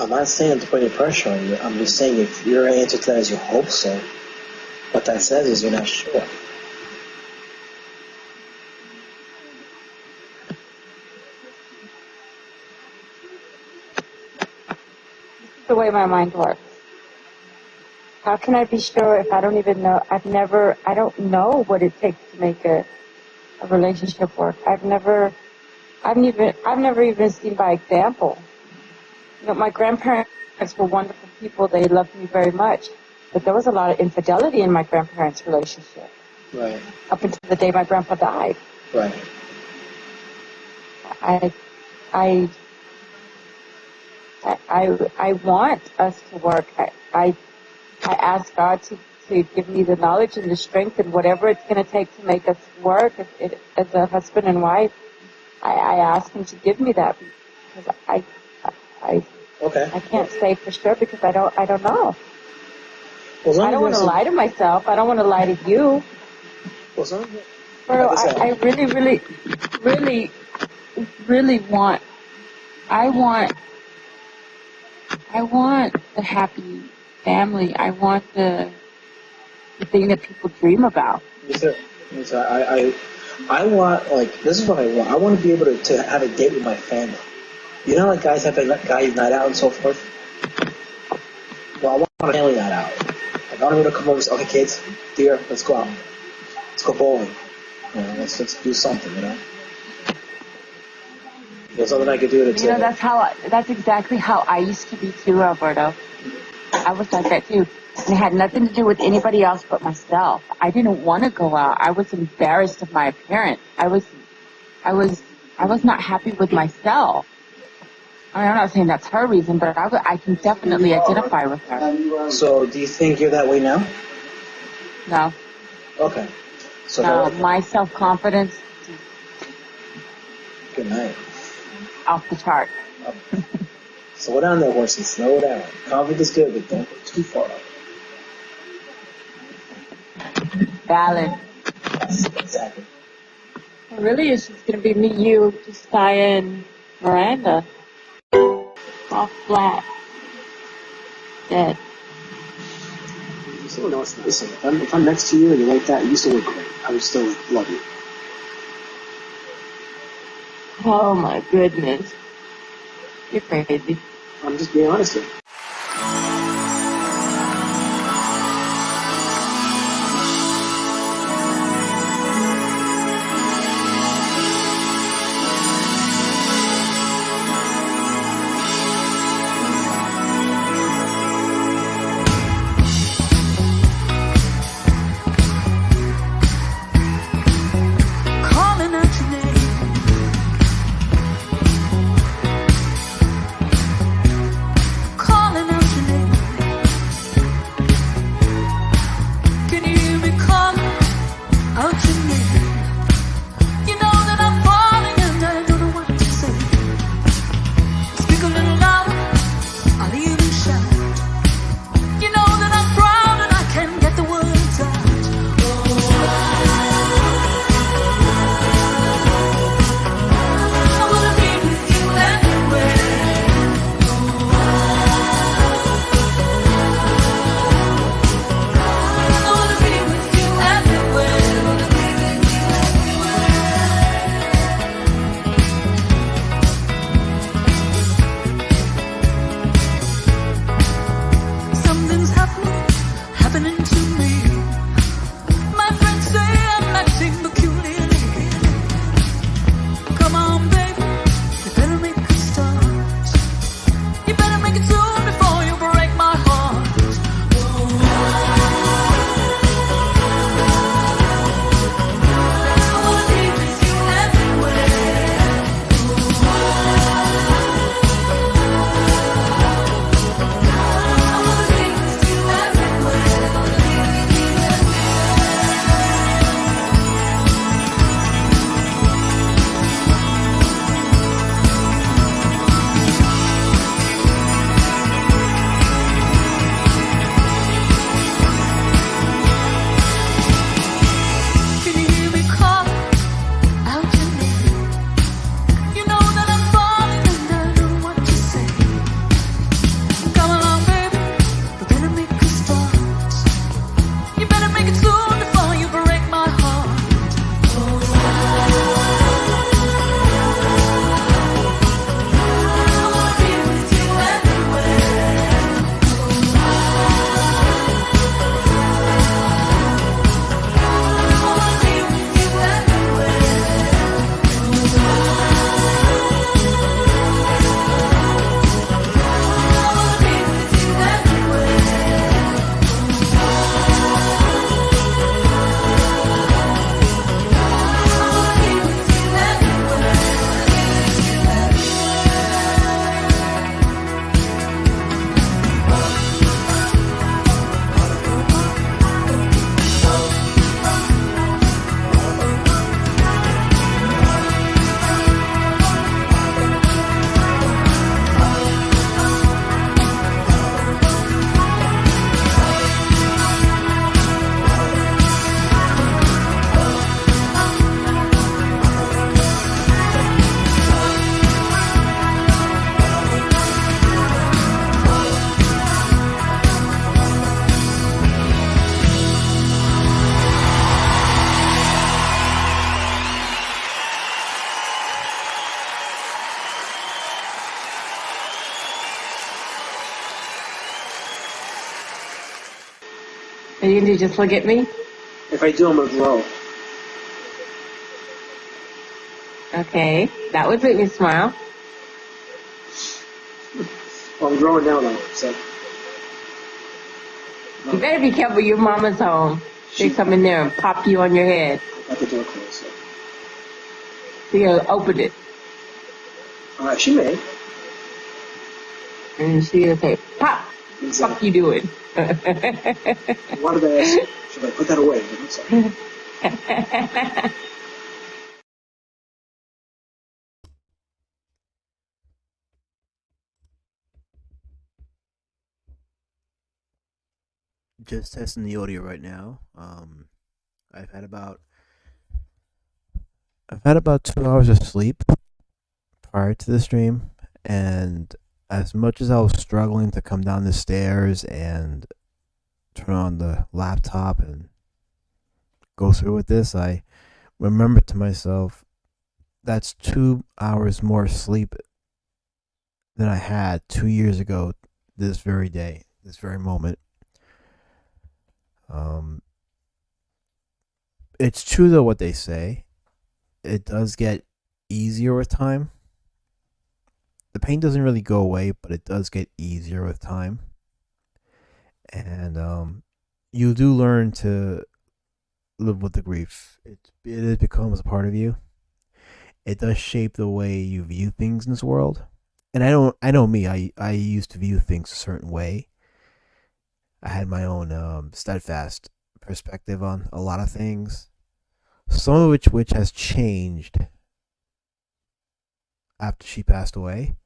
I'm not saying to put any pressure on you. I'm just saying if your answer to that is you hope so, what that says is you're not sure. The way my mind works. How can I be sure if I don't even know? I don't know what it takes to make a relationship work. I've never even seen by example. You know, my grandparents were wonderful people. They loved me very much. But there was a lot of infidelity in my grandparents' relationship. Right. Up until the day my grandpa died. Right. I want us to work. I ask God to give me the knowledge and the strength and whatever it's going to take to make us work as a husband and wife. I ask Him to give me that because I can't say for sure because I don't know. Well, I don't want to lie to myself. I don't want to lie to you. Well, I really want. I want the happy family. I want the thing that people dream about. Yes, sir. I want, like, this is what I want. I want to be able to have a date with my family. You know, like guys have a guys' night out and so forth? Well, I want a family night out. Like, I want them to come over and say, okay, kids, dear, let's go out. Let's go bowling. You know, let's do something, you know? There's something I could do to... You know, that's exactly how I used to be too, Alberto. I was like that too. And it had nothing to do with anybody else but myself. I didn't want to go out. I was embarrassed of my appearance. I was not happy with myself. I mean, I'm not saying that's her reason, but I can definitely identify with her. So, do you think you're that way now? No. Okay. So no, my self-confidence... Good night. Off the chart. Slow down there, horsey. Slow down. Confidence is good, but don't go too far up. Valid. Yes, exactly. It really is just going to be me, you, Josiah, and Miranda. All flat. Dead. Someone else, listen, if I'm next to you and you're like that, you still look great. I would still love you. Oh my goodness. You're crazy. I'm just being honest here. Call going to do? Just look at me? If I do, I'm gonna grow. Okay. That would make me smile. Well, I'm growing now though, so. You better be careful. Your mama's home. They come in there and pop you on your head. Got the door closed. So. So you'll open it. She may. And she'll say, pop. Exactly. Fuck you doing? Why did I ask? Should I put that away? Just testing the audio right now. I've had about 2 hours of sleep prior to the stream, and as much as I was struggling to come down the stairs and turn on the laptop and go through with this, I remembered to myself that's 2 hours more sleep than I had 2 years ago this very day, this very moment. It's true though what they say. It does get easier with time. The pain doesn't really go away, but it does get easier with time. And you do learn to live with the grief. It becomes a part of you. It does shape the way you view things in this world. And I know me. I used to view things a certain way. I had my own steadfast perspective on a lot of things. Some of which has changed after she passed away,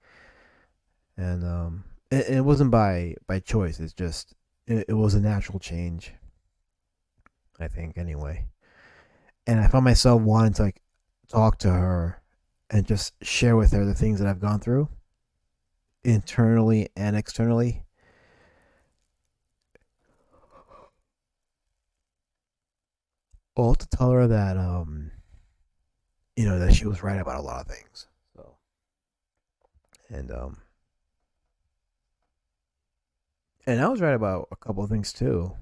and it wasn't by choice. It's just it was a natural change, I think. Anyway, and I found myself wanting to like talk to her and just share with her the things that I've gone through, internally and externally. All to tell her that that she was right about a lot of things. So, and and I was right about a couple of things too.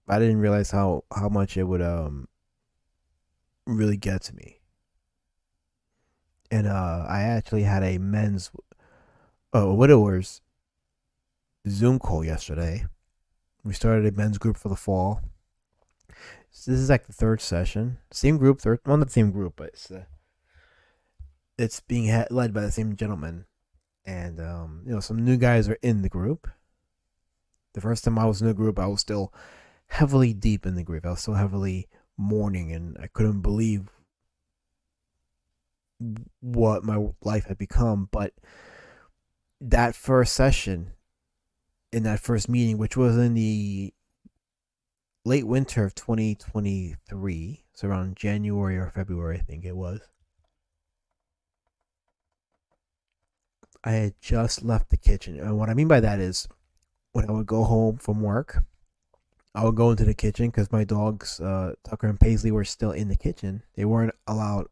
I didn't realize how much it would really get to me. And I actually had a men's widowers Zoom call yesterday. We started a men's group for the fall. So this is like the third session. Same group, not the same group, but it's being led by the same gentleman. And some new guys are in the group. The first time I was in the group, I was still heavily deep in the grief. I was still heavily mourning, and I couldn't believe what my life had become. But that first session, in that first meeting, which was in the late winter of 2023, so around January or February, I think it was, I had just left the kitchen. And what I mean by that is, when I would go home from work, I would go into the kitchen because my dogs, Tucker and Paisley, were still in the kitchen. They weren't allowed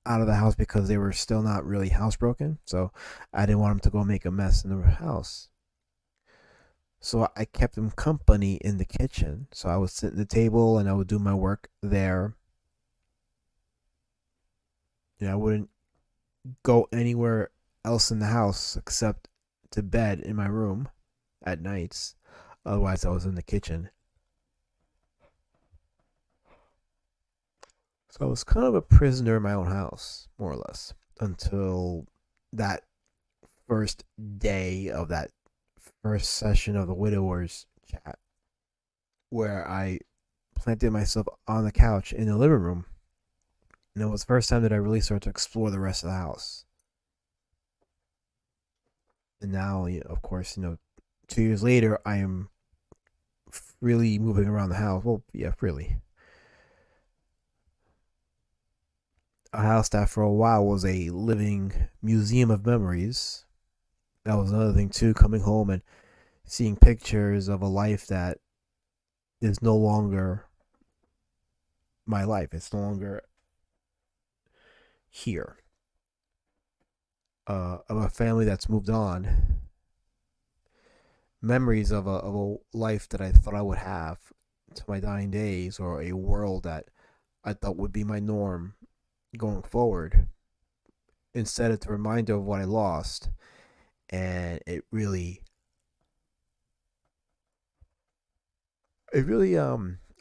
out of the house because they were still not really housebroken. So I didn't want them to go make a mess in the house. So I kept them company in the kitchen. So I would sit at the table and I would do my work there. I wouldn't go anywhere else in the house except to bed in my room at nights. Otherwise, I was in the kitchen. So I was kind of a prisoner in my own house, more or less, until that first day of that first session of the widowers chat, where I planted myself on the couch in the living room. And it was the first time that I really started to explore the rest of the house. And now, of course, 2 years later, I am freely moving around the house. Well, yeah, freely. A house that for a while was a living museum of memories. That was another thing too, coming home and seeing pictures of a life that is no longer my life. It's no longer here. Of a family that's moved on. Memories of a life that I thought I would have to my dying days, or a world that I thought would be my norm going forward. Instead, it's a reminder of what I lost, and it really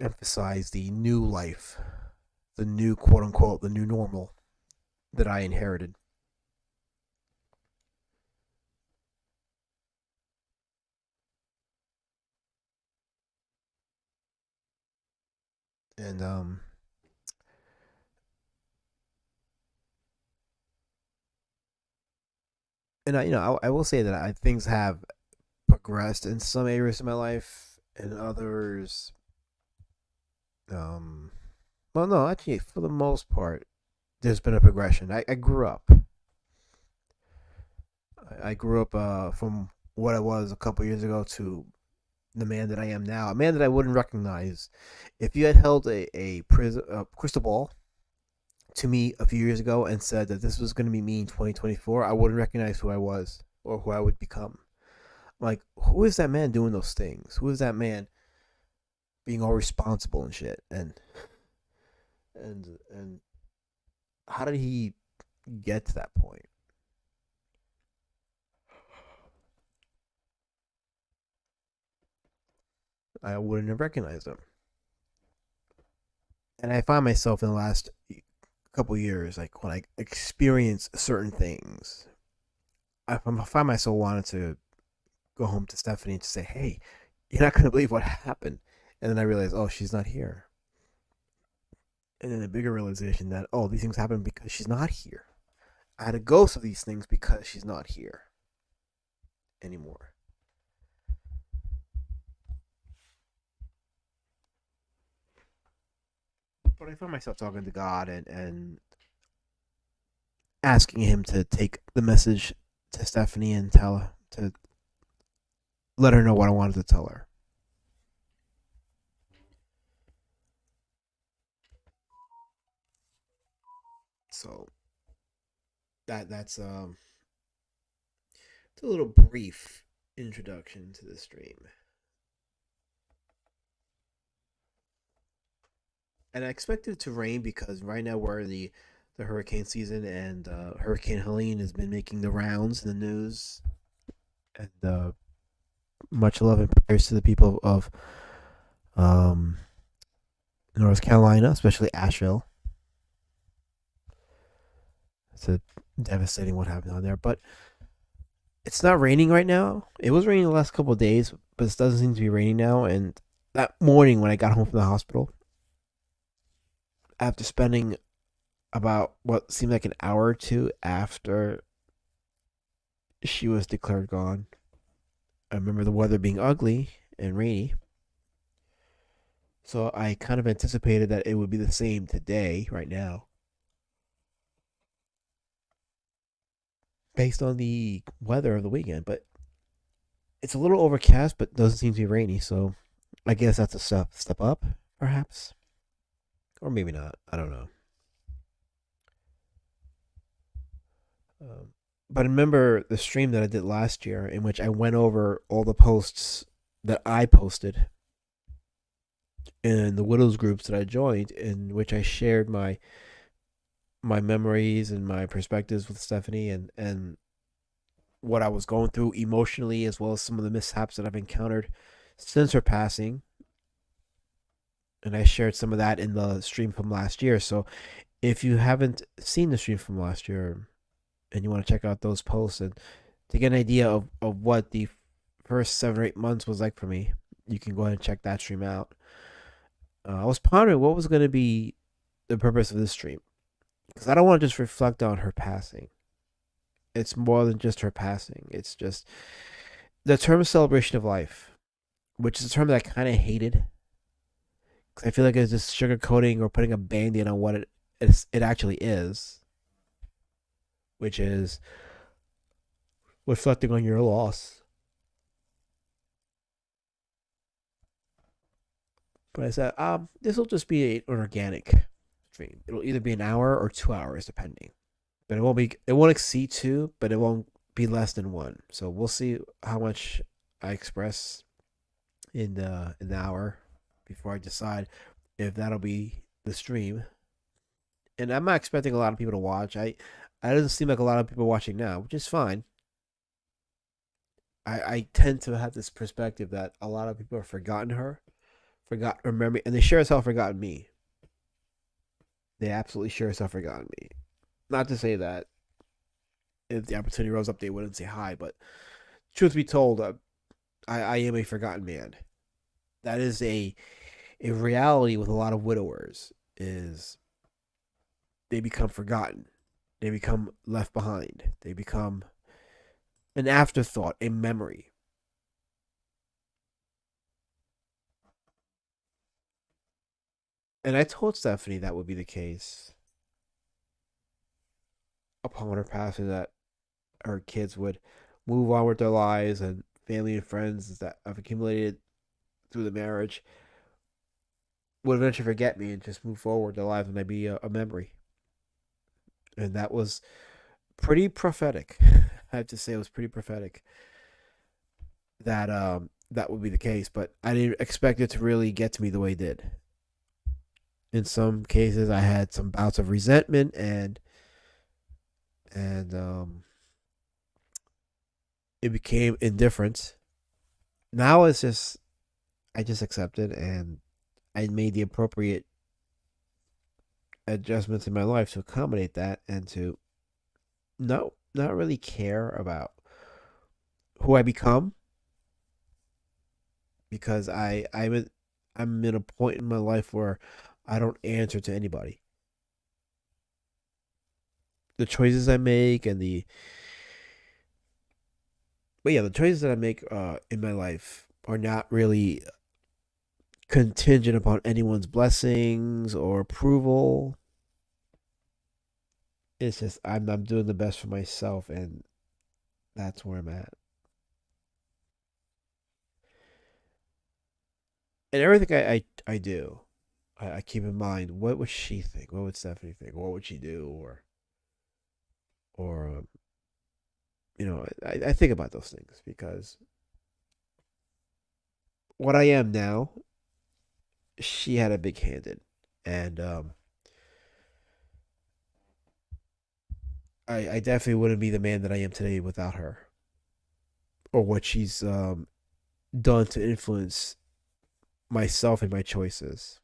emphasized the new life, the new quote unquote, the new normal that I inherited. And I will say that things have progressed in some areas of my life, and others, um, well, no, actually, for the most part, there's been a progression. I grew up. I grew up from what I was a couple years ago to the man that I am now, a man that I wouldn't recognize if you had held a crystal ball to me a few years ago and said that this was going to be me in 2024. I wouldn't recognize who I was or who I would become. Like, who is that man doing those things? Who is that man being all responsible and shit? And how did he get to that point? I wouldn't have recognized him. And I find myself in the last couple years, like when I experience certain things, I find myself wanting to go home to Stephanie and to say, "Hey, you're not gonna believe what happened," and then I realize, oh, she's not here, and then a bigger realization that, oh, these things happen because she's not here. I had a ghost of these things because she's not here anymore. But I find myself talking to God and asking Him to take the message to Stephanie and tell her to let her know what I wanted to tell her. So that's it's a little brief introduction to the stream. And I expect it to rain because right now we're in the hurricane season, and Hurricane Helene has been making the rounds in the news. And much love and prayers to the people of um, North Carolina, especially Asheville. It's a devastating what happened on there, but it's not raining right now. It was raining the last couple of days, but it doesn't seem to be raining now. And that morning when I got home from the hospital, after spending about what seemed like an hour or two after she was declared gone, I remember the weather being ugly and rainy. So I kind of anticipated that it would be the same today, right now, based on the weather of the weekend. But it's a little overcast, but doesn't seem to be rainy. So I guess that's a step up, perhaps, or maybe not. I don't know. But remember the stream that I did last year, in which I went over all the posts that I posted in the widows groups that I joined, in which I shared my memories and my perspectives with Stephanie, and what I was going through emotionally, as well as some of the mishaps that I've encountered since her passing. And I shared some of that in the stream from last year. So if you haven't seen the stream from last year and you want to check out those posts and to get an idea of what the first 7 or 8 months was like for me, you can go ahead and check that stream out. I was pondering what was going to be the purpose of this stream, because I don't want to just reflect on her passing. It's more than just her passing. It's just the term celebration of life, which is a term that I kind of hated. Because I feel like it's just sugarcoating or putting a band aid on what it actually is, which is reflecting on your loss. But I said, this will just be an organic stream. It'll either be an hour or 2 hours, depending. But it won't exceed two, but it won't be less than one. So we'll see how much I express in the hour before I decide if that'll be the stream. And I'm not expecting a lot of people to watch. I doesn't seem like a lot of people watching now, which is fine. I tend to have this perspective that a lot of people have forgotten her, forgot her memory, and they sure as hell forgotten me. They absolutely sure as hell forgotten me. Not to say that if the opportunity rose up, they wouldn't say hi, but truth be told, I am a forgotten man. That is a reality with a lot of widowers is they become forgotten. They become left behind. They become an afterthought, a memory. And I told Stephanie that would be the case upon her passing, that her kids would move on with their lives and family and friends that have accumulated through the marriage would eventually forget me and just move forward their lives and I'd be a memory. And that was pretty prophetic. I have to say it was pretty prophetic that that would be the case, but I didn't expect it to really get to me the way it did. In some cases I had some bouts of resentment and it became indifference. Now it's just I just accepted and I made the appropriate adjustments in my life to accommodate that and to not really care about who I become because I'm in a point in my life where I don't answer to anybody. The choices I make and the but yeah, the choices that I make in my life are not really contingent upon anyone's blessings or approval. It's just I'm doing the best for myself, and that's where I'm at. And everything I do, I keep in mind what would she think, what would Stephanie think, what would she do, or I think about those things because what I am now, she had a big hand in, and I definitely wouldn't be the man that I am today without her or what she's done to influence myself and my choices.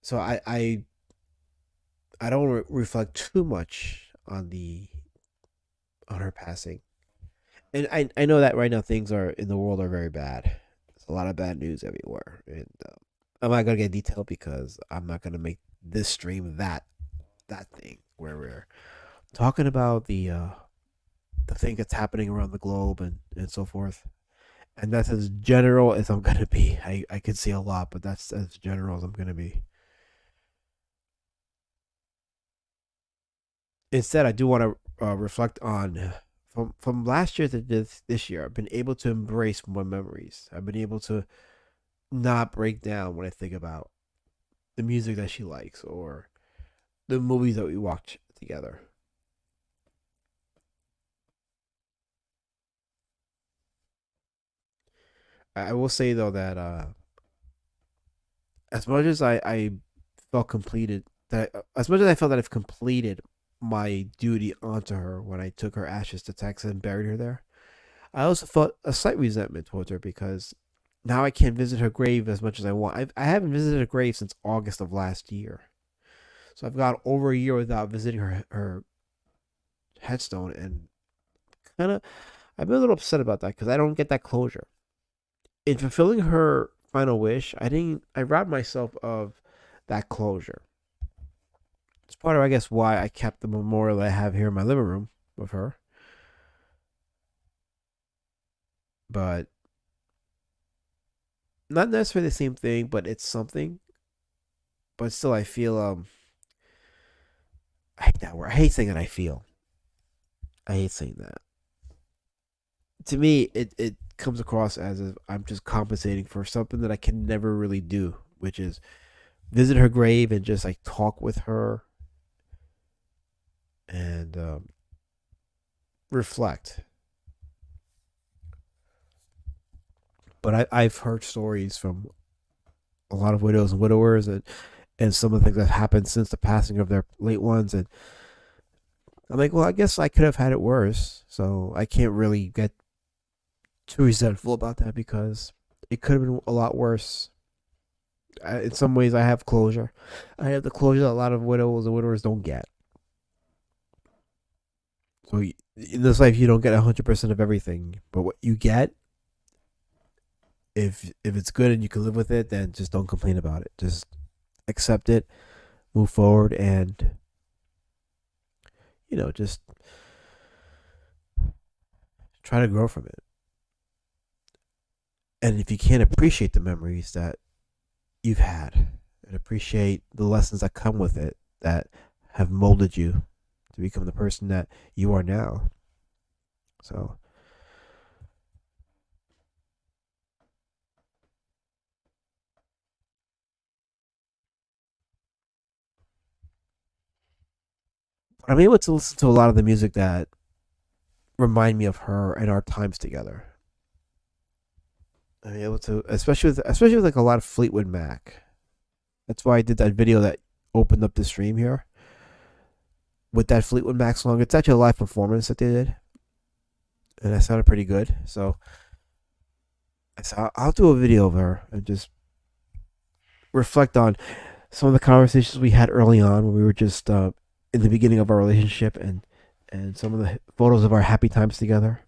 So I don't reflect too much on her passing, and I know that right now things are in the world are very bad. There's a lot of bad news everywhere, and I'm not gonna get detailed because I'm not gonna make this stream that thing where we're talking about the thing that's happening around the globe and so forth. And that's as general as I'm gonna be. I could see a lot, but that's as general as I'm gonna be. Instead, I do want to reflect on from last year to this year. I've been able to embrace my memories. I've been able to not break down when I think about the music that she likes or the movies that we watch together. I will say though that as much as I felt completed that as much as I felt that I've completed my duty onto her when I took her ashes to Texas and buried her there, I also felt a slight resentment towards her because now I can't visit her grave as much as I want. I haven't visited her grave since August of last year, so I've got over a year without visiting her headstone, and kind of I've been a little upset about that because I don't get that closure. In fulfilling her final wish, I didn't. I robbed myself of that closure. It's part of, I guess, why I kept the memorial I have here in my living room of her. But not necessarily the same thing, but it's something. But still, I feel I hate that word. I hate saying that. I feel. I hate saying that. To me, it comes across as if I'm just compensating for something that I can never really do, which is visit her grave and just like talk with her and reflect. But I've heard stories from a lot of widows and widowers, and some of the things that happened since the passing of their late ones. And I'm like, well, I guess I could have had it worse. So I can't really get too resentful about that because it could have been a lot worse. In some ways, I have closure. I have the closure that a lot of widows and widowers don't get. So in this life, you don't get 100% of everything, but what you get, if it's good and you can live with it, then just don't complain about it. Just accept it, move forward, and just try to grow from it. And if you can't appreciate the memories that you've had and appreciate the lessons that come with it that have molded you to become the person that you are now. So, I'm able to listen to a lot of the music that remind me of her and our times together. I'm able to, especially with like a lot of Fleetwood Mac. That's why I did that video that opened up the stream here with that Fleetwood Mac song. It's actually a live performance that they did, and that sounded pretty good. So I said I'll do a video of her and just reflect on some of the conversations we had early on when we were just in the beginning of our relationship, and some of the photos of our happy times together.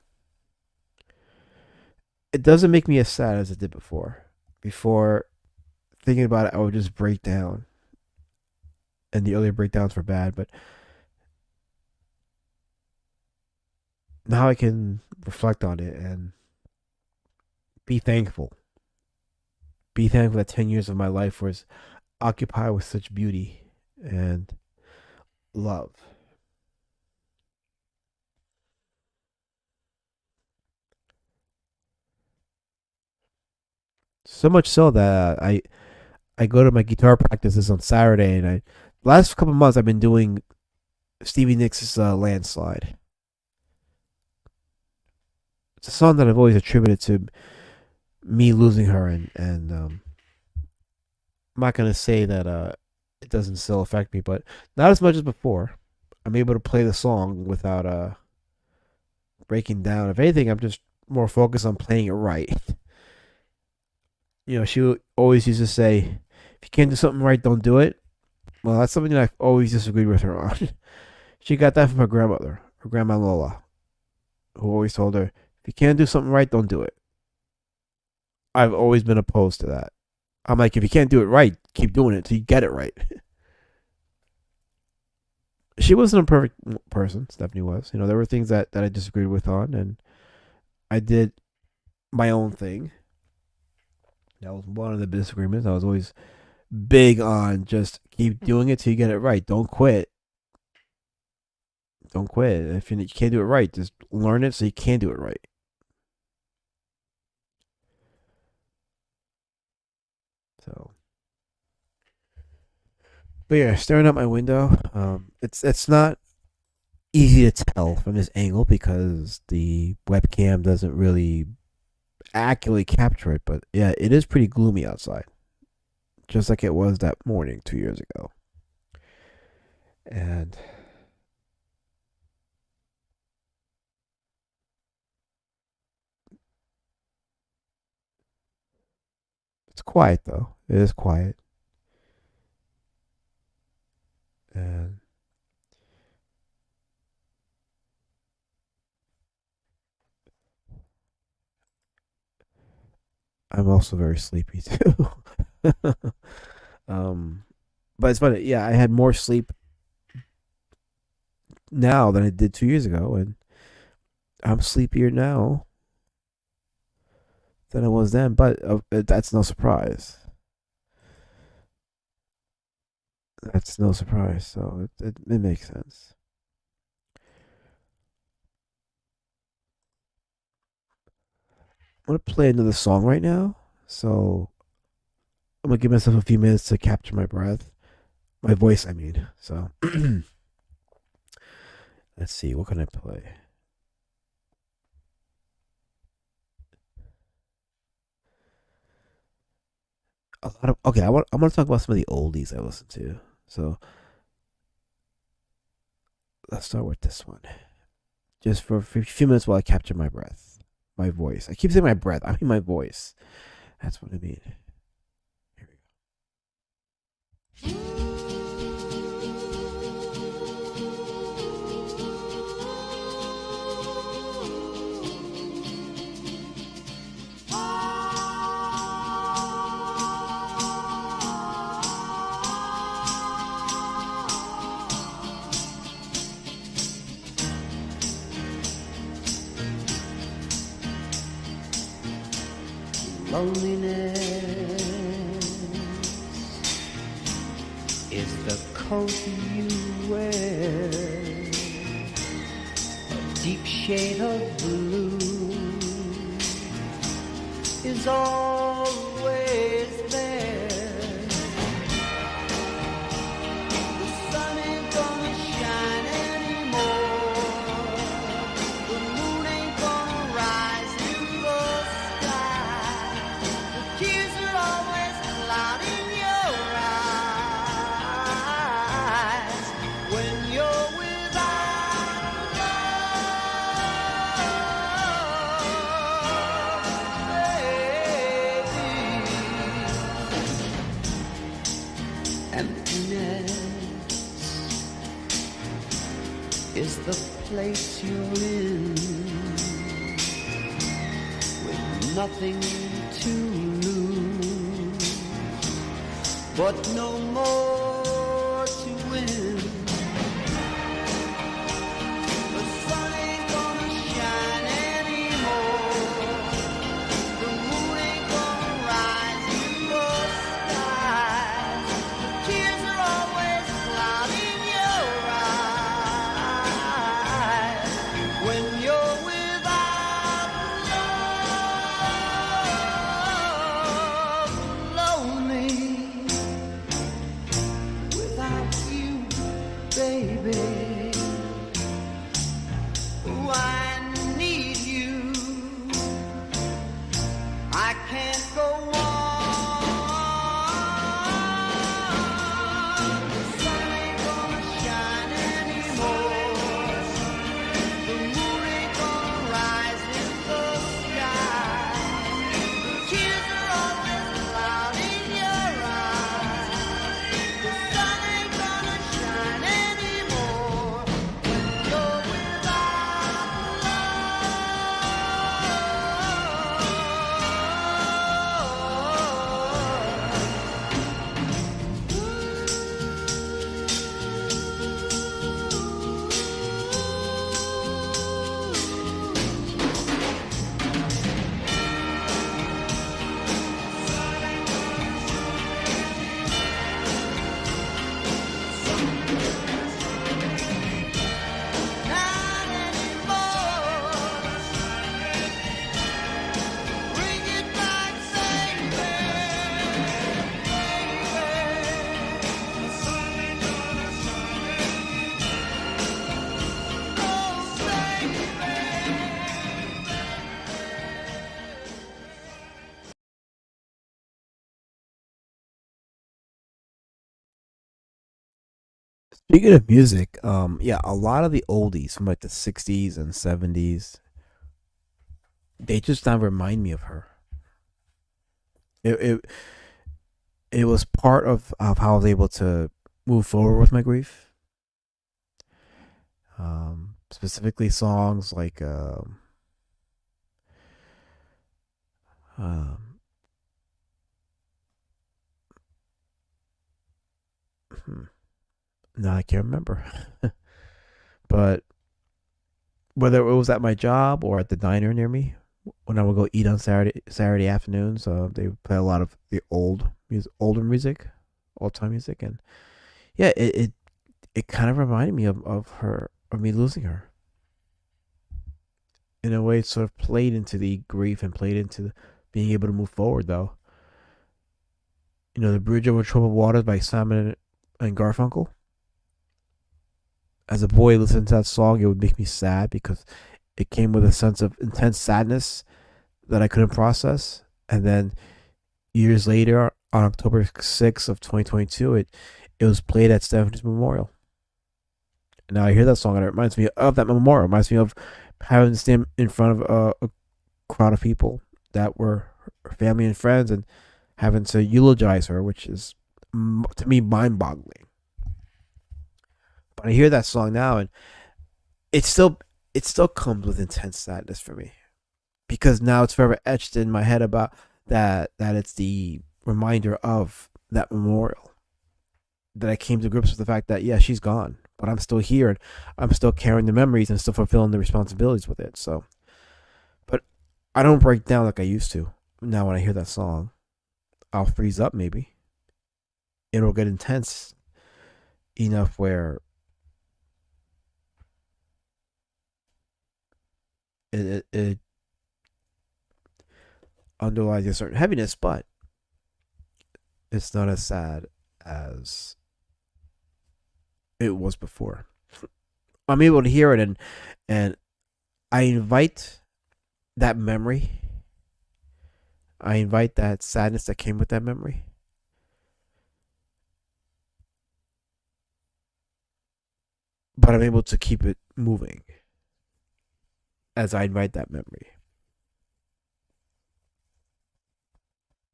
It doesn't make me as sad as it did before. Before, thinking about it, I would just break down, and the earlier breakdowns were bad. But now I can reflect on it and be thankful. Be thankful that 10 years of my life was occupied with such beauty and love. So much so that I go to my guitar practices on Saturday, and last couple of months I've been doing Stevie Nicks' "Landslide." It's a song that I've always attributed to me losing her, and I'm not gonna say that it doesn't still affect me, but not as much as before. I'm able to play the song without breaking down. If anything, I'm just more focused on playing it right. She always used to say, "If you can't do something right, don't do it." Well, that's something that I've always disagreed with her on. She got that from her grandmother, her grandma Lola, who always told her, "If you can't do something right, don't do it." I've always been opposed to that. I'm like, if you can't do it right, keep doing it till you get it right. She wasn't a perfect person. Stephanie was. There were things that I disagreed with on, and I did my own thing. That was one of the disagreements. I was always big on just keep doing it till you get it right. Don't quit. Don't quit. If you can't do it right, just learn it so you can do it right. So, but yeah, staring out my window, it's not easy to tell from this angle because the webcam doesn't really accurately capture it. But yeah, it is pretty gloomy outside, just like it was that morning 2 years ago. And it's quiet though. It is quiet, and I'm also very sleepy too. um, but it's funny. Yeah, I had more sleep now than I did 2 years ago, and I'm sleepier now than I was then. But that's no surprise. That's no surprise. So it makes sense. I'm gonna play another song right now. So I'm gonna give myself a few minutes to capture my breath, my voice. I mean. So let's see. What can I play? okay. I want to talk about some of the oldies I listen to. So let's start with this one. Just for a few minutes while I capture my breath, my voice. I keep saying my breath. I mean my voice. That's what I mean. Here we go. Loneliness is the coat you wear, a deep shade of blue is always there. The sun ain't gonna shine anymore, the moon ain't gonna rise in the sky, the tears are always clouding your eyes when you're without love, baby. Emptiness is the place you're in, with nothing to lose, but no more to win. The sun ain't gonna shine anymore, the moon ain't gonna rise in the sky, the tears are always clouding your eyes when you're without love. Lonely without you, baby. Ooh, I need you. I can't go on. The sun ain't gonna shine anymore, the moon ain't gonna rise in the sky, the tears are always clouding your eyes. The sun ain't gonna shine anymore when you're without not anymore. Bring it back, baby. Oh, Speaking of music, yeah, a lot of the oldies from like the '60s and '70s, they just now remind me of her. It it was part of how I was able to move forward with my grief. Specifically, songs like um, hmm, no, I can't remember, but whether it was at my job or at the diner near me, when I would go eat on Saturday afternoons, they would play a lot of the older music, old time music, and yeah, it kind of reminded me of her, of me losing her. In a way, it sort of played into the grief and played into being able to move forward. Though, the Bridge Over Troubled Waters by Simon and Garfunkel. As a boy, listening to that song, it would make me sad because it came with a sense of intense sadness that I couldn't process. And then years later, on October 6th of 2022, it was played at Stephanie's memorial. And now I hear that song and it reminds me of that memorial. It reminds me of having to stand in front of a crowd of people that were her family and friends and having to eulogize her, which is to me mind-boggling. But I hear that song now, and it still comes with intense sadness for me because now it's forever etched in my head about that it's the reminder of that memorial, that I came to grips with the fact that yeah, she's gone, but I'm still here and I'm still carrying the memories and still fulfilling the responsibilities with it. So, but I don't break down like I used to. Now when I hear that song, I'll freeze up maybe. It'll get intense enough where it underlies a certain heaviness, but it's not as sad as it was before. I'm able to hear it, and I invite that memory. I invite that sadness that came with that memory. But I'm able to keep it moving as I invite that memory.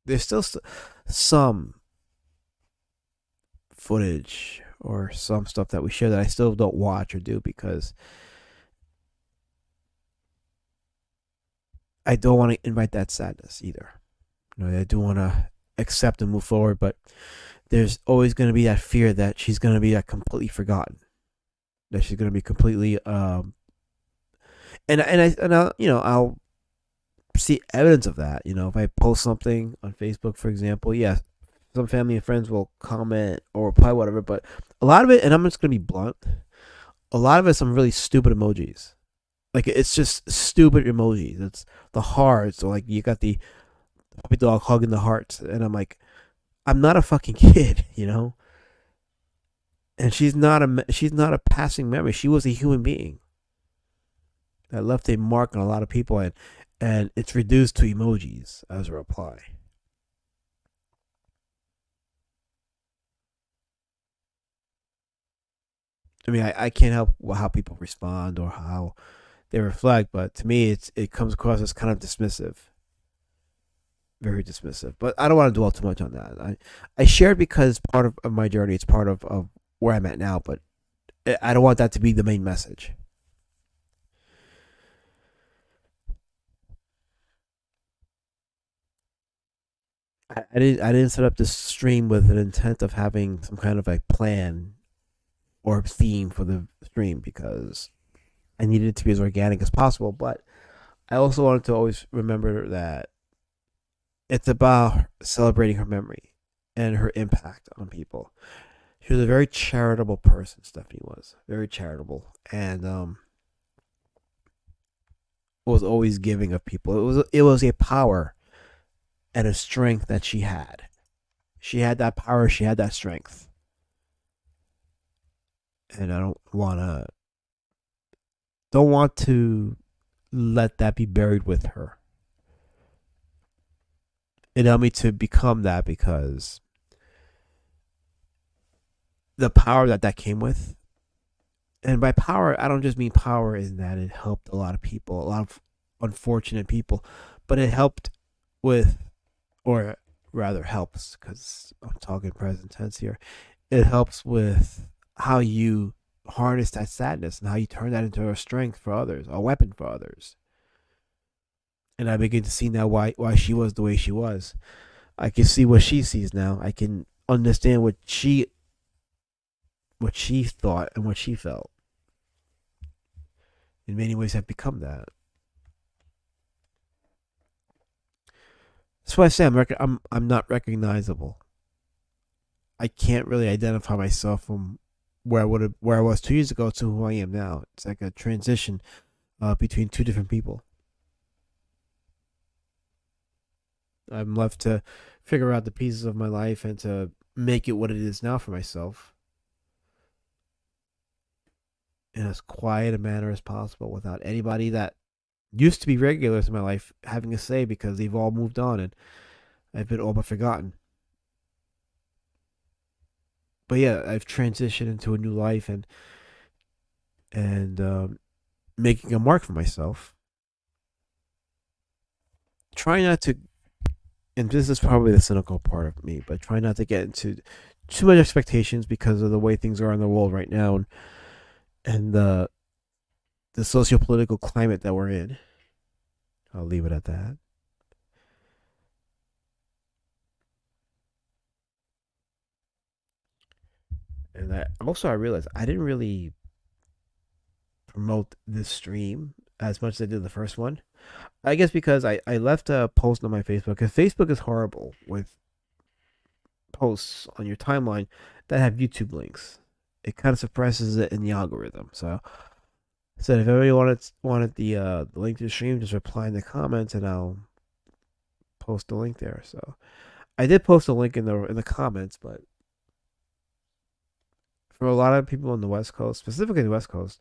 There's still some footage or some stuff that we share that I still don't watch or do because I don't want to invite that sadness either. You know, I do want to accept and move forward, but there's always going to be that fear that she's going to be completely forgotten, that she's going to be completely I'll see evidence of that. You know, if I post something on Facebook, for example, yeah, some family and friends will comment or reply, whatever. But a lot of it, and I'm just gonna be blunt, a lot of it's some really stupid emojis. Like it's just stupid emojis. It's the hearts, or like you got the puppy dog hugging the hearts, and I'm like, I'm not a fucking kid, you know. And she's not a passing memory. She was a human being that left a mark on a lot of people, and it's reduced to emojis as a reply. I mean, I can't help how people respond or how they reflect, but to me, it comes across as kind of dismissive, very dismissive. But I don't want to dwell too much on that. I share it because it's part of my journey. It's part of where I'm at now, but I don't want that to be the main message. I didn't set up this stream with an intent of having some kind of a plan or theme for the stream because I needed it to be as organic as possible. But I also wanted to always remember that it's about celebrating her memory and her impact on people. She was a very charitable person. Stephanie was very charitable and was always giving of people. It was a power and a strength that she had. She had that power. She had that strength, and I don't want to let that be buried with her. It helped me to become that because the power that came with, and by power, I don't just mean power in that it helped a lot of people, a lot of unfortunate people, but it helped with, or rather helps, because I'm talking present tense here. It helps with how you harness that sadness and how you turn that into a strength for others, a weapon for others. And I begin to see now why she was the way she was. I can see what she sees now. I can understand what she thought and what she felt. In many ways, I've become that. That's why I say I'm not recognizable. I can't really identify myself from where I was 2 years ago to who I am now. It's like a transition between two different people. I'm left to figure out the pieces of my life and to make it what it is now for myself in as quiet a manner as possible without anybody that used to be regulars in my life having a say because they've all moved on and I've been all but forgotten. but yeah, I've transitioned into a new life and making a mark for myself. Try not to, and this is probably the cynical part of me, but try not to get into too much expectations because of the way things are in the world right now and the socio-political climate that we're in. I'll leave it at that. And I realized I didn't really promote this stream as much as I did the first one. I guess because I left a post on my Facebook because Facebook is horrible with posts on your timeline that have YouTube links. It kind of suppresses it in the algorithm. So I said if everybody wanted the link to the stream, just reply in the comments and I'll post the link there. So I did post a link in the comments, but for a lot of people on the West Coast, specifically the West Coast,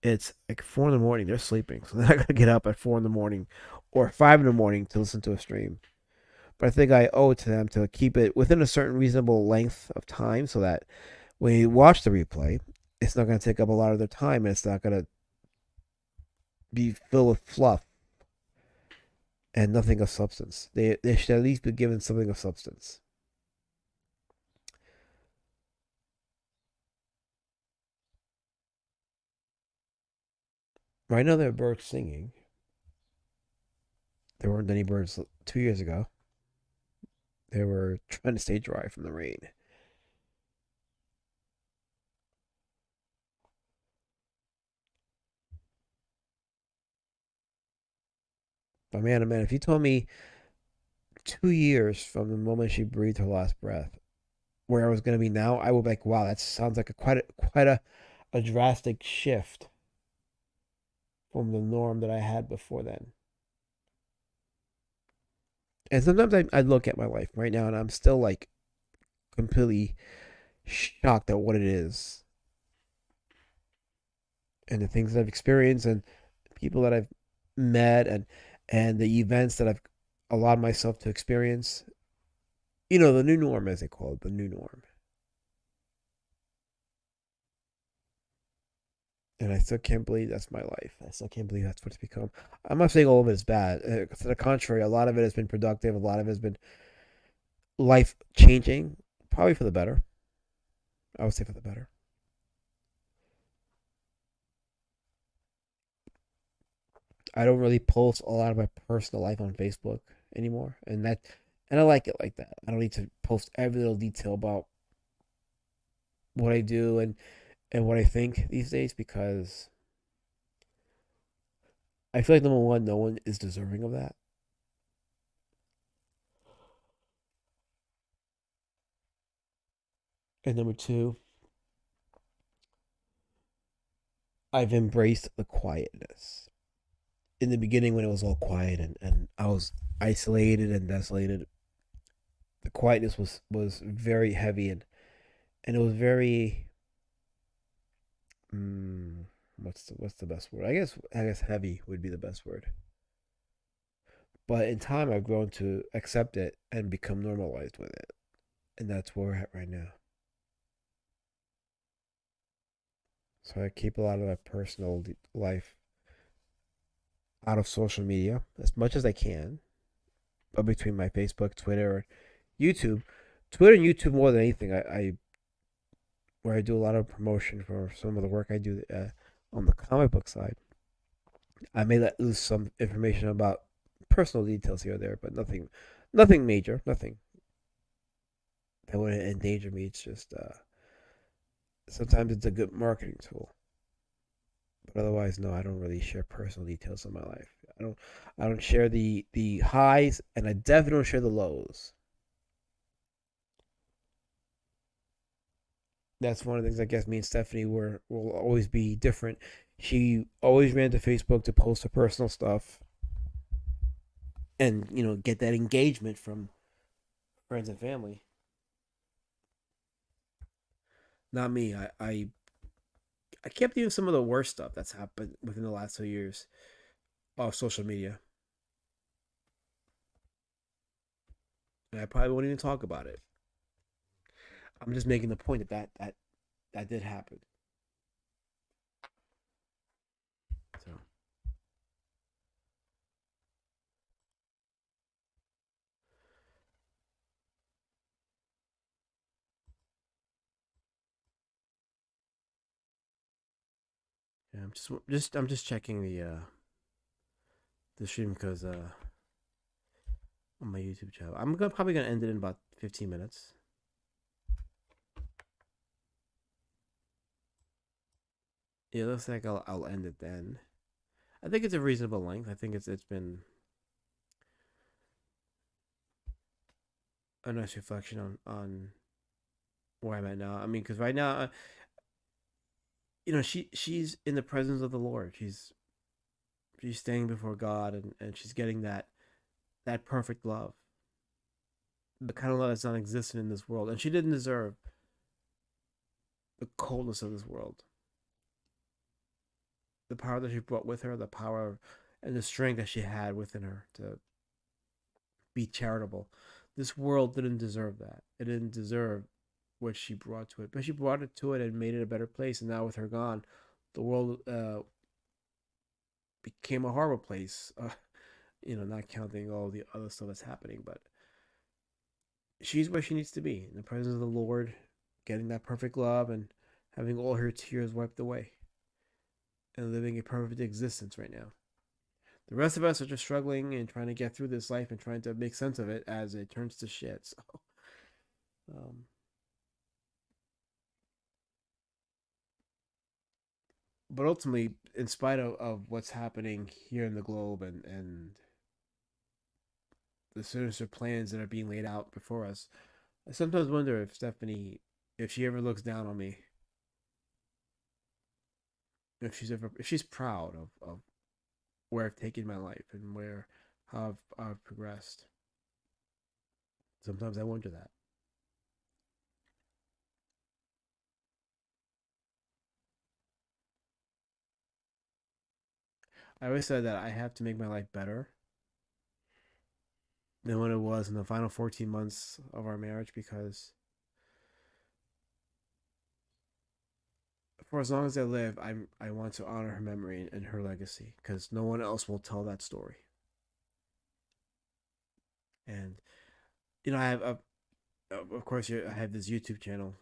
it's like 4 in the morning. They're sleeping, so they're not gonna get up at 4 in the morning or 5 in the morning to listen to a stream. But I think I owe it to them to keep it within a certain reasonable length of time, so that when you watch the replay, it's not gonna take up a lot of their time, and it's not gonna be filled with fluff and nothing of substance. They should at least be given something of substance. Right now, there are birds singing. There weren't any birds 2 years ago. They were trying to stay dry from the rain. But man, oh man, if you told me 2 years from the moment she breathed her last breath, where I was going to be now, I would be like, wow, that sounds like a drastic shift from the norm that I had before then. And sometimes I look at my life right now and I'm still like completely shocked at what it is and the things that I've experienced and people that I've met and the events that I've allowed myself to experience. You know, the new norm, as they call it, the new norm. And I still can't believe that's my life. I still can't believe that's what it's become. I'm not saying all of it is bad. To the contrary, a lot of it has been productive. A lot of it has been life changing, probably for the better. I would say for the better. I don't really post a lot of my personal life on Facebook anymore, and I like it like that. I don't need to post every little detail about what I do and what I think these days because I feel like number one, no one is deserving of that, and number two, I've embraced the quietness. In the beginning, when it was all quiet and I was isolated and desolated, the quietness was very heavy and it was very what's the best word? I guess heavy would be the best word. But in time, I've grown to accept it and become normalized with it, and that's where we're at right now. So I keep a lot of my personal life out of social media as much as I can, but between my Facebook, Twitter, YouTube, Twitter and YouTube more than anything, I where I do a lot of promotion for some of the work I do on the comic book side. I may let loose some information about personal details here or there, but nothing major, nothing that would endanger me. It's just sometimes it's a good marketing tool, but otherwise, no, I don't really share personal details of my life. I don't share the highs, and I definitely don't share the lows. That's one of the things I guess me and Stephanie will always be different. She always ran to Facebook to post her personal stuff and get that engagement from friends and family. Not me. I kept even some of the worst stuff that's happened within the last 2 years off social media, and I probably won't even talk about it. I'm just making the point that did happen. So yeah, I'm just checking the stream because on my YouTube channel. Probably gonna end it in about 15 minutes. Yeah, it looks like I'll end it then. I think it's a reasonable length. I think it's been a nice reflection on where I'm at now. I mean, because right now, she's in the presence of the Lord. She's staying before God, and she's getting that perfect love, the kind of love that's not existent in this world. And she didn't deserve the coldness of this world. The power that she brought with her, the power and the strength that she had within her to be charitable. This world didn't deserve that. It didn't deserve what she brought to it, but she brought it to it and made it a better place. And now with her gone, the world became a horrible place. Not counting all the other stuff that's happening, but she's where she needs to be in the presence of the Lord, getting that perfect love and having all her tears wiped away and living a perfect existence right now. The rest of us are just struggling and trying to get through this life and trying to make sense of it as it turns to shit. So, um, but ultimately, in spite of what's happening here in the globe and the sinister plans that are being laid out before us, I sometimes wonder if Stephanie, if she ever looks down on me, if she's proud of where I've taken my life and how I've progressed. Sometimes I wonder that. I always said that I have to make my life better than what it was in the final 14 months of our marriage because for as long as I live, I want to honor her memory and her legacy because no one else will tell that story. And I have of course I have this YouTube channel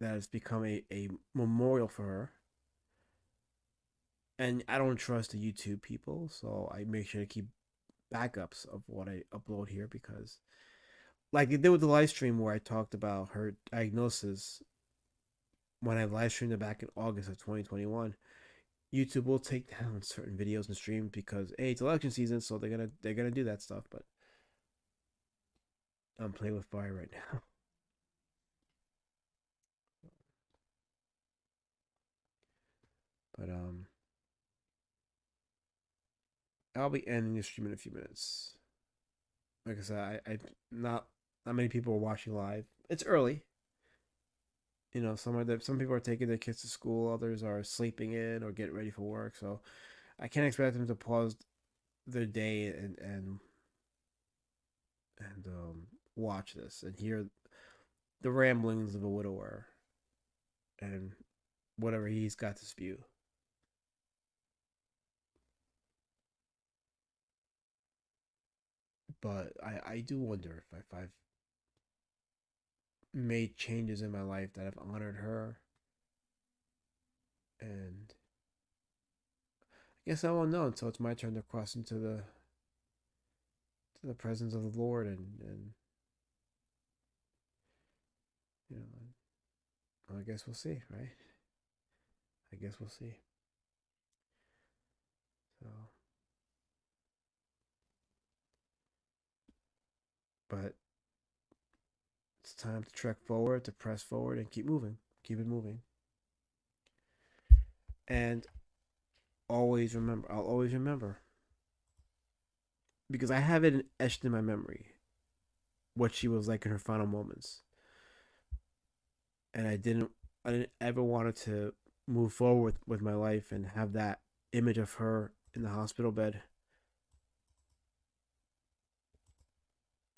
that has become a memorial for her. And I don't trust the YouTube people, so I make sure to keep backups of what I upload here because like they did with the live stream where I talked about her diagnosis when I live streamed it back in August of 2021. YouTube will take down certain videos and streams because hey, it's election season, so they're gonna do that stuff. But I'm playing with fire right now. But I'll be ending the stream in a few minutes. Like I said, I not many people are watching live. It's early. Some people are taking their kids to school, others are sleeping in or getting ready for work. So I can't expect them to pause their day and watch this and hear the ramblings of a widower and whatever he's got to spew. But I do wonder if I've made changes in my life that have honored her, and I guess I won't know until it's my turn to cross into the presence of the Lord, and you know, I guess we'll see, right? I guess we'll see. So, but it's time to trek forward, to press forward, and keep it moving, and always remember. I'll always remember because I have it etched in my memory what she was like in her final moments, and I didn't ever wanted to move forward with my life and have that image of her in the hospital bed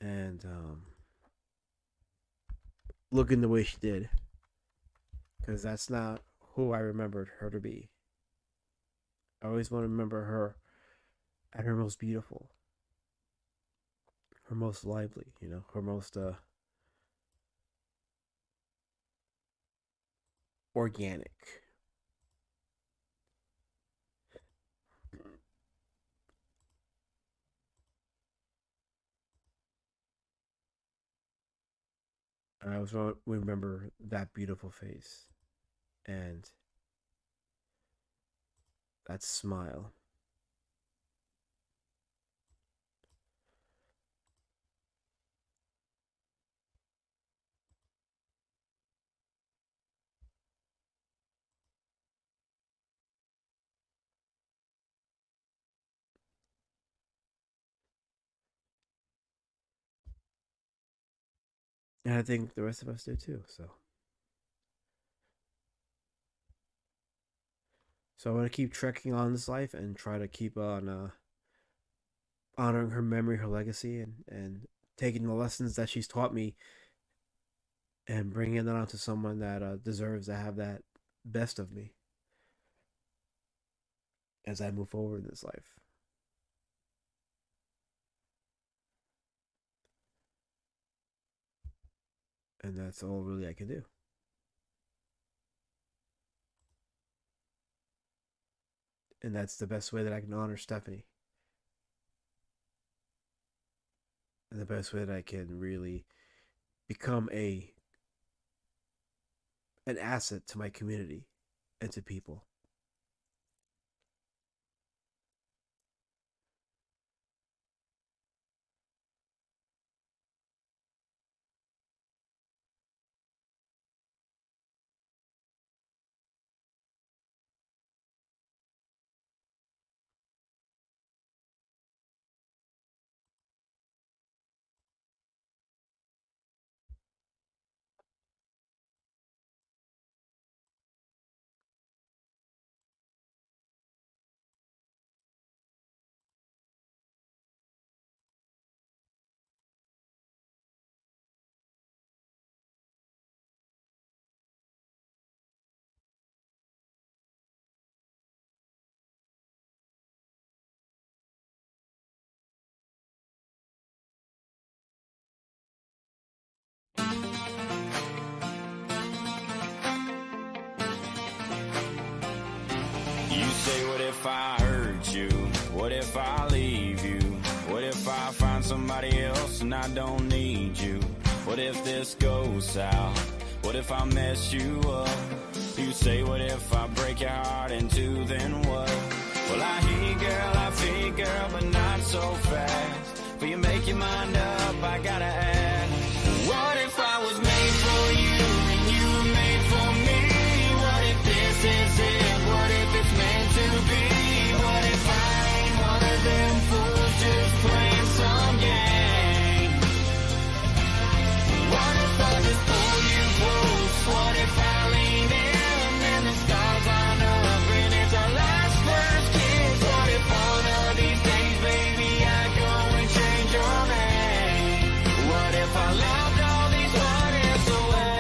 and looking the way she did. Because that's not who I remembered her to be. I always want to remember her at her most beautiful, her most lively, her most organic. And I always want to remember that beautiful face and that smile. And I think the rest of us do too. So I want to keep trekking on this life and try to keep on honoring her memory, her legacy, and taking the lessons that she's taught me and bringing that onto someone that deserves to have that best of me as I move forward in this life. And that's all really I can do. And that's the best way that I can honor Stephanie. And the best way that I can really become an asset to my community and to people. You say, what if I hurt you? What if I leave you? What if I find somebody else and I don't need you? What if this goes south? What if I mess you up? You say, what if I break your heart in two, then what? Well, I hear you, girl, I feel you, girl, but not so fast. Will you make your mind up? I gotta ask. What if I was made for you and you were made for me? What if this is it? What if it's meant to be? What if I ain't one of them fools just playing some game? What if I just pull you close? What if I lean in and the stars line up and it's our last first kiss? What if one of these days, baby, I go and change your name? What if I loved all these what ifs away?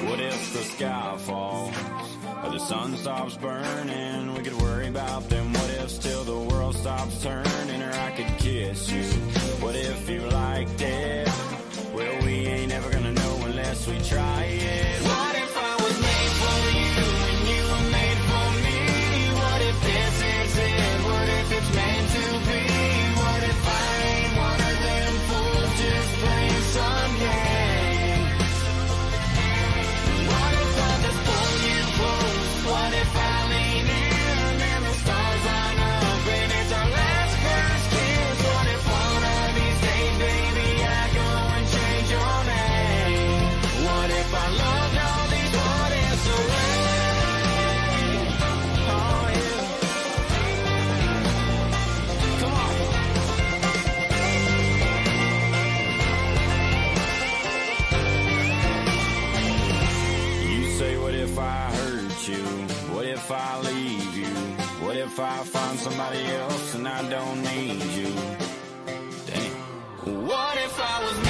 What if the sky falls or the sun stops burning? We could worry about them what ifs till the world stops turning. Or I could kiss you. What if you liked it? Well, we ain't ever gonna know unless we try it. What if I was made for you and you were made for me? What if this is it? What if it's meant to be? What if I ain't one of them fools just playing some game? What if I just pull you close? What if I lean in and the stars line up and it's our last first kiss? What if one of these days, baby, I go and change your name? What if I loved all these what ifs away? Oh yeah. Come on. You say, what if I hurt you? What if I leave you? What if I find somebody else and I don't need you? flowers